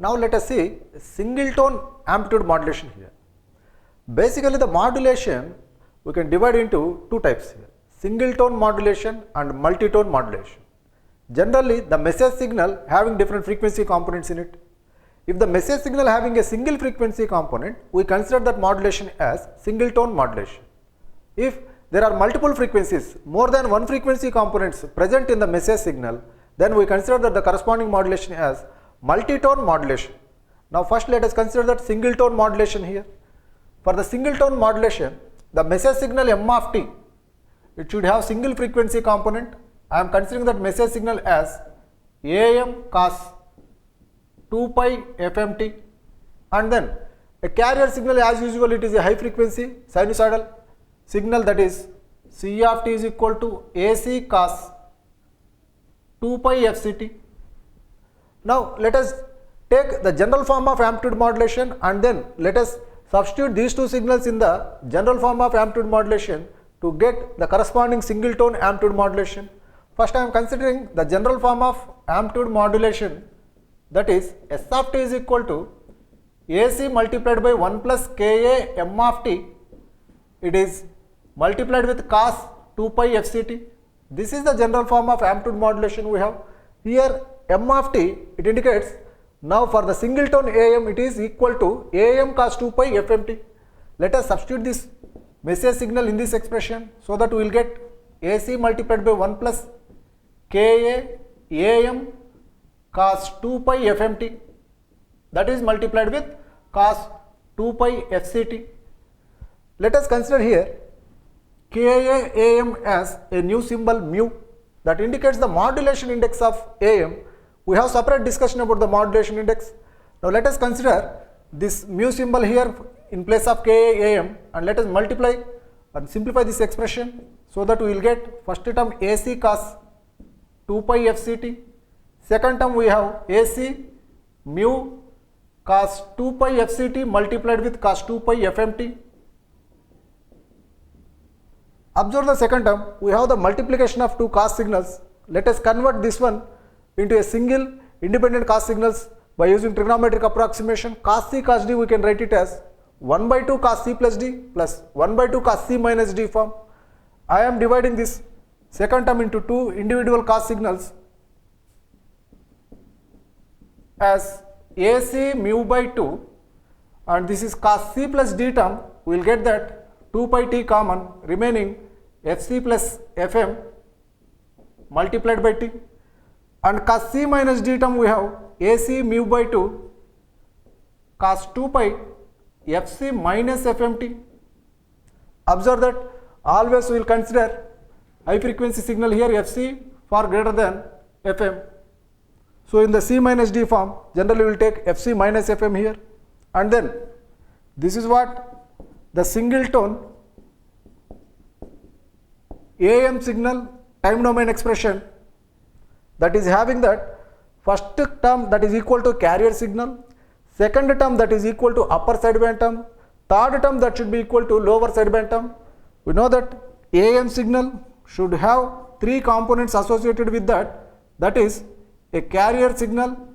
Now let us see single tone amplitude modulation here. Basically the modulation we can divide into two types here, single tone modulation and multi-tone modulation. Generally the message signal having different frequency components in it. If the message signal having a single frequency component, we consider that modulation as single tone modulation. If there are multiple frequencies, more than one frequency components present in the message signal, then we consider that the corresponding modulation as multi-tone modulation. Now first let us consider that single tone modulation here. For the single tone modulation, the message signal m of t, it should have single frequency component. I am considering that message signal as am cos 2 pi fmt, and then a carrier signal as usual it is a high frequency sinusoidal signal, that is C of t is equal to AC cos 2 pi fct. Now let us take the general form of amplitude modulation and then let us substitute these two signals in the general form of amplitude modulation to get the corresponding single tone amplitude modulation. First I am considering the general form of amplitude modulation, that is S of t is equal to AC multiplied by 1 plus Ka m of t, it is multiplied with cos 2 pi fct. This is the general form of amplitude modulation we have. Here m of t, it indicates now for the single tone am it is equal to am cos 2 pi fmt. Let us substitute this message signal in this expression so that we will get AC multiplied by 1 plus Ka am cos 2 pi fmt, that is multiplied with cos 2 pi fct. Let us consider here Ka am as a new symbol mu that indicates the modulation index of am. We have separate discussion about the modulation index. Now let us consider this mu symbol here in place of Ka am, and let us multiply and simplify this expression so that we will get first term AC cos 2 pi fct, second term we have AC mu cos 2 pi fct multiplied with cos 2 pi fmt. Observe the second term, we have the multiplication of two cos signals. Let us convert this one into a single independent cos signals by using trigonometric approximation. Cos c cos d we can write it as 1 by 2 cos c plus d plus 1 by 2 cos c minus d form. I am dividing this second term into two individual cos signals as AC mu by 2, and this is cos c plus d term, we will get that 2 pi t common, remaining fc plus fm multiplied by t, and cos c minus d term we have AC mu by 2 cos 2 pi fc minus fmt. Observe that always we will consider high frequency signal here fc for greater than fm. So in the c minus d form, generally we will take fc minus fm here, and then this is what the single tone am signal time domain expression, that is having that first term that is equal to carrier signal, second term that is equal to upper sideband term, third term that should be equal to lower sideband term. We know that am signal should have three components associated with that, that is a carrier signal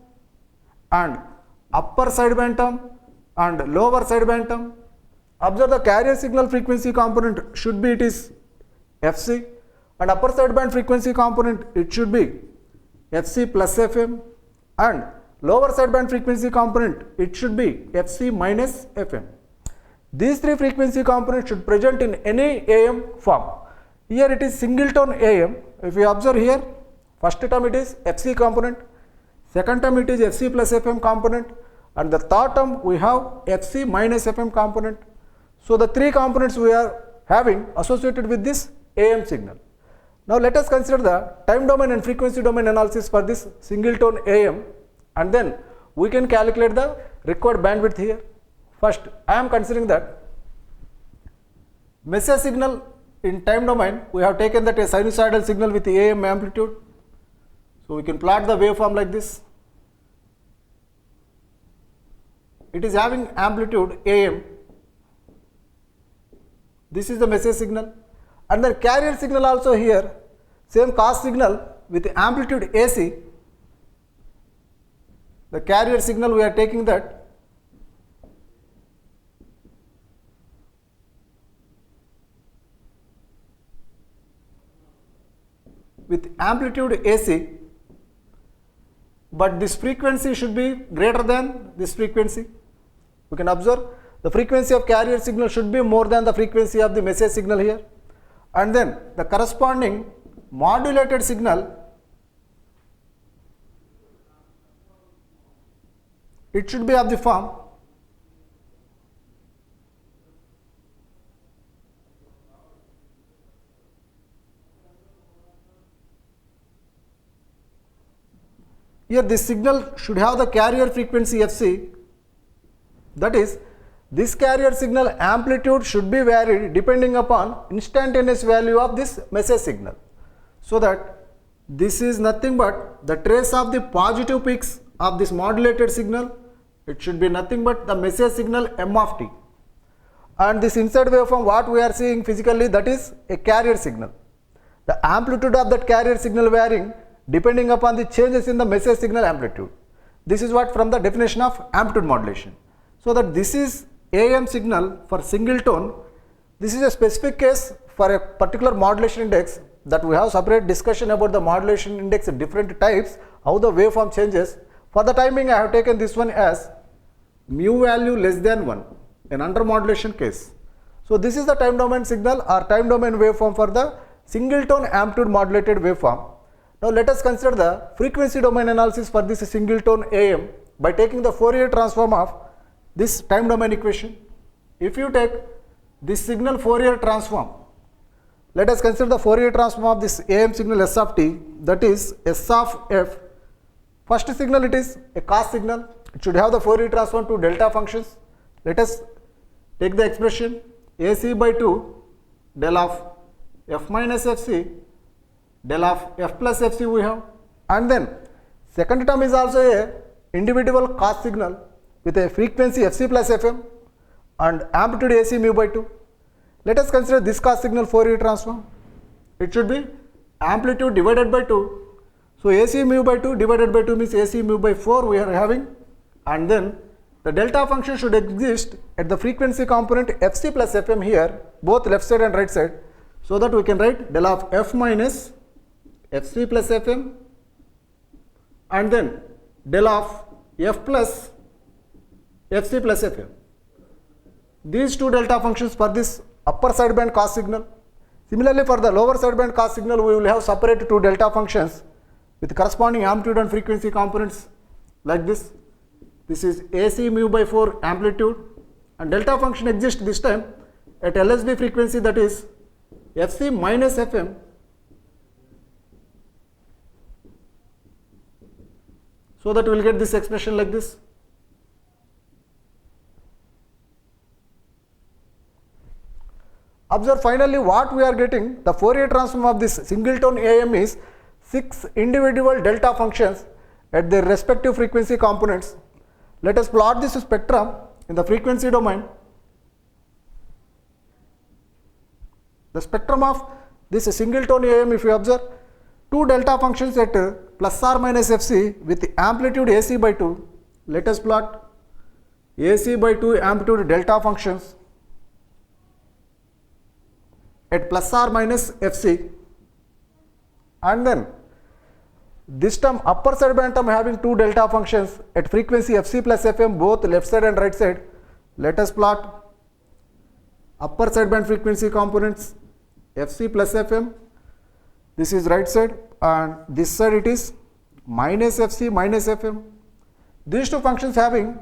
and upper sideband term and lower sideband term. Observe the carrier signal frequency component should be it is fc, and upper sideband frequency component it should be fc plus fm, and lower sideband frequency component it should be fc minus fm. These three frequency components should present in any am form. Here it is single tone am. If you observe here, first term it is fc component, second term it is fc plus fm component, and the third term we have fc minus fm component. So the three components we are having associated with this am signal. Now let us consider the time domain and frequency domain analysis for this single tone am, and then we can calculate the required bandwidth here. First I am considering that message signal in time domain, we have taken that a sinusoidal signal with am amplitude. So we can plot the waveform like this. It is having amplitude am. This is the message signal, and the carrier signal also here, same cos signal with amplitude AC. the carrier signal we are taking that with amplitude AC, but this frequency should be greater than this frequency. We can observe the frequency of carrier signal should be more than the frequency of the message signal here, and then the corresponding modulated signal, it should be of the form here. This signal should have the carrier frequency Fc, that is, this carrier signal amplitude should be varied depending upon instantaneous value of this message signal, so that this is nothing but the trace of the positive peaks of this modulated signal. It should be nothing but the message signal m of t, and this inside waveform what we are seeing physically, that is a carrier signal. The amplitude of that carrier signal varying depending upon the changes in the message signal amplitude. This is what from the definition of amplitude modulation. So that this is AM signal for single tone. This is a specific case for a particular modulation index that we have separate discussion about the modulation index different types, how the waveform changes. For the time being I have taken this one as mu value less than 1, an under modulation case. So this is the time domain signal or time domain waveform for the single tone amplitude modulated waveform. Now let us consider the frequency domain analysis for this single tone AM by taking the Fourier transform of this time domain equation. If you take this signal Fourier transform, let us consider the Fourier transform of this AM signal S of t, that is S of f. First signal, it is a cos signal, it should have the Fourier transform to delta functions. Let us take the expression AC by 2 del of f minus fc del of f plus fc we have, and then second term is also a individual cos signal with a frequency fc plus fm and amplitude AC mu by 2. Let us consider this cos signal Fourier transform. It should be amplitude divided by 2. So AC mu by 2 divided by 2 means AC mu by 4 we are having, and then the delta function should exist at the frequency component fc plus fm here, both left side and right side, so that we can write del of f minus fc plus fm and then del of f plus fc plus fm. These two delta functions for this upper sideband cos signal. Similarly, for the lower sideband cos signal, we will have separate two delta functions with corresponding amplitude and frequency components like this. This is AC mu by 4 amplitude, and delta function exists this time at LSB frequency, that is fc minus fm so that we will get this expression like this. Observe finally what we are getting, the Fourier transform of this single tone AM is 6 individual delta functions at their respective frequency components. Let us plot this spectrum in the frequency domain. The spectrum of this single tone AM, if you observe, 2 delta functions at plus or minus fc with amplitude AC by 2. Let us plot AC by 2 amplitude delta functions at plus or minus fc, and then this term upper sideband term having 2 delta functions at frequency fc plus fm, both left side and right side. Let us plot upper sideband frequency components fc plus fm. This is right side, and this side it is minus fc minus fm. These two functions having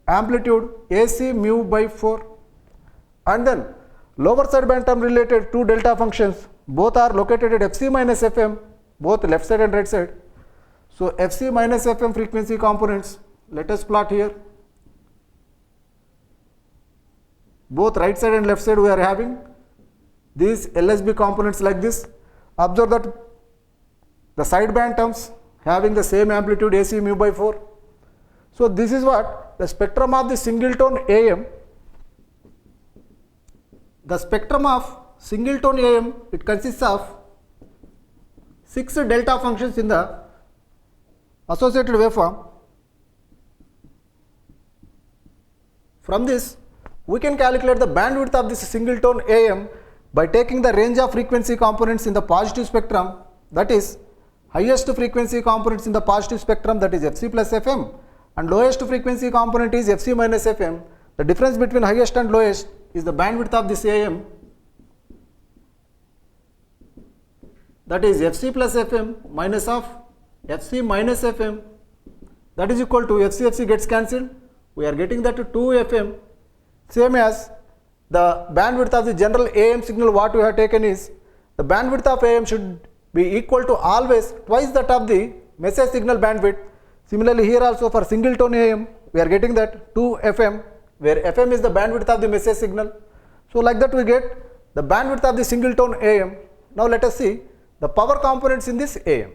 amplitude AC mu by 4, and then lower sideband term related 2 delta functions, both are located at fc minus fm, both left side and right side. So fc minus fm frequency components, let us plot here. Both right side and left side we are having these LSB components like this. Observe that the sideband terms having the same amplitude AC mu by 4. So this is what the spectrum of the single tone AM. The spectrum of single tone AM, it consists of 6 delta functions in the associated waveform. From this, we can calculate the bandwidth of this single tone AM by taking the range of frequency components in the positive spectrum, that is highest frequency components in the positive spectrum, that is Fc plus Fm, and lowest frequency component is Fc minus Fm. The difference between highest and lowest is the bandwidth of this AM, that is Fc plus Fm minus of Fc minus Fm, that is equal to Fc gets cancelled. We are getting that to 2 Fm, same as the bandwidth of the general AM signal what we have taken is, the bandwidth of AM should be equal to always twice that of the message signal bandwidth. Similarly here also for single tone AM we are getting that 2 Fm, where Fm is the bandwidth of the message signal. So like that we get the bandwidth of the single tone AM. Now let us see the power components in this AM.